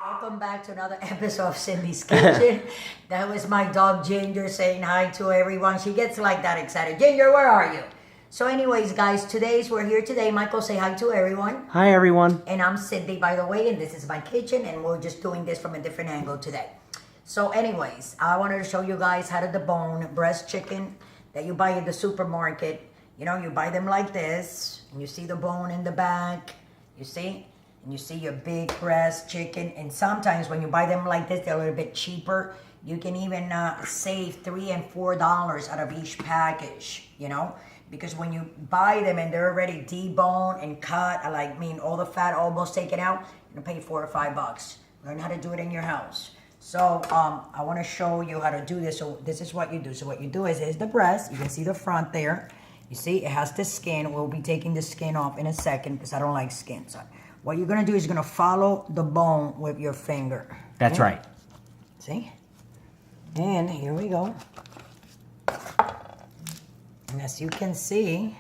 Welcome back to another episode of Cindy's Kitchen. That was my dog Ginger saying hi to everyone. She gets like that excited. Ginger, where are you? So anyways, guys, we're here today. Michael, say hi to everyone. Hi, everyone. And I'm Cindy, by the way, and this is my kitchen, and we're just doing this from a different angle today. So anyways, I wanted to show you guys how to debone breast chicken that you buy at the supermarket. You know, you buy them like this, and you see the bone in the back, you see? And you see your big breast chicken. And sometimes when you buy them like this, they're a little bit cheaper. You can even save $3 and $4 out of each package, you know? Because when you buy them and they're already deboned and cut, all the fat almost taken out, you're gonna pay $4 or $5. Learn how to do it in your house. So I wanna show you how to do this. So this is what you do. So what you do is the breast. You can see the front there. You see, it has the skin. We'll be taking the skin off in a second because I don't like skin. So what you're gonna do is you're gonna follow the bone with your finger. That's okay? right. See? And here we go. And as you can see,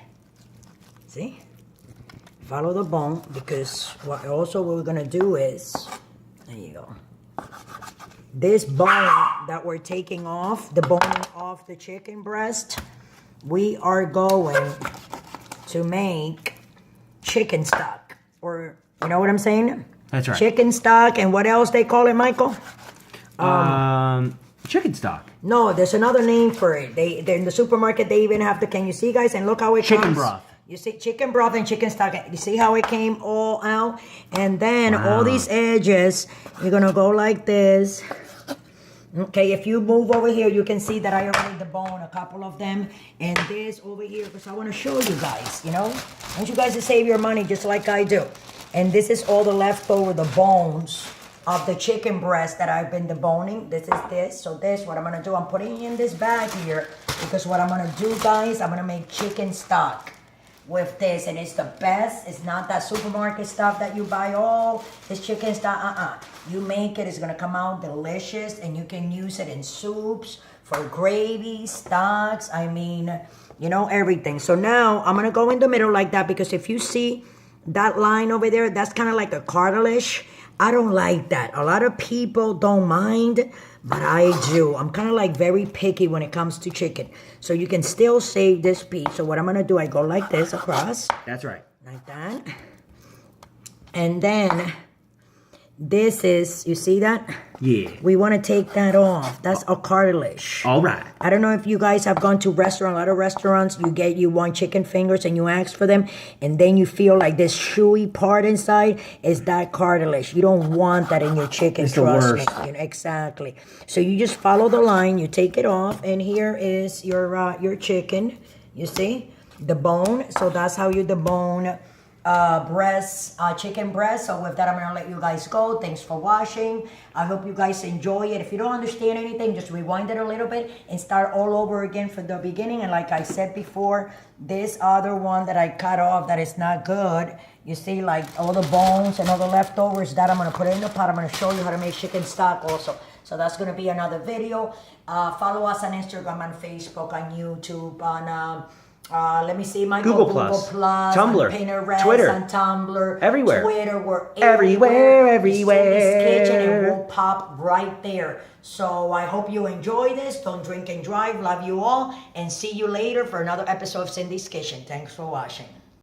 follow the bone, because what we're gonna do is, there you go. This bone that we're taking off, the bone off the chicken breast, we are going to make chicken stock, or you know what I'm saying? That's right. Chicken stock, and what else they call it, Michael? Chicken stock. No, there's another name for it. They're in the supermarket. They even have can you see, guys? And look how it comes. Chicken broth. You see chicken broth and chicken stock. You see how it came all out? And then all these edges, you're going to go like this. Okay, if you move over here, you can see that I already deboned a couple of them. And this over here, because I want to show you guys, you know? I want you guys to save your money just like I do. And this is all the leftover, the bones of the chicken breast that I've been deboning. This is this. So this, what I'm going to do, I'm putting in this bag here. Because what I'm going to do, guys, I'm going to make chicken stock with this. And it's the best. It's not that supermarket stuff that you buy. Oh, this chicken stock. You make it. It's going to come out delicious. And you can use it in soups, for gravy, stocks. I mean, you know, everything. So now I'm going to go in the middle like that. Because if you see that line over there, that's kind of like a cartilage. I don't like that. A lot of people don't mind, but I do. I'm kind of like very picky when it comes to chicken. So you can still save this piece. So what I'm going to do, I go like this across. That's right. Like that. And then this is, you see that? Yeah. We want to take that off. That's a cartilage. All right. I don't know if you guys have gone to a lot of restaurants, you want chicken fingers and you ask for them, and then you feel like this chewy part inside is that cartilage. You don't want that in your chicken, it's trust me. You know, exactly. So you just follow the line, you take it off, and here is your chicken. You see? The bone. So that's how you debone chicken breast. So with that, I'm gonna let you guys go. Thanks for watching. I hope you guys enjoy it. If you don't understand anything, just rewind it a little bit and start all over again from the beginning. And like I said before, this other one that I cut off that is not good, you see, like all the bones and all the leftovers, that I'm gonna put it in the pot. I'm gonna show you how to make chicken stock also. So that's gonna be another video. Follow us on Instagram, on Facebook, on YouTube, on let me see, Michael. Google Plus, Tumblr, Pinterest, Twitter, on Tumblr, everywhere. Twitter, we're everywhere. Cindy's Kitchen, and we'll pop right there. So I hope you enjoy this. Don't drink and drive. Love you all, and see you later for another episode of Cindy's Kitchen. Thanks for watching.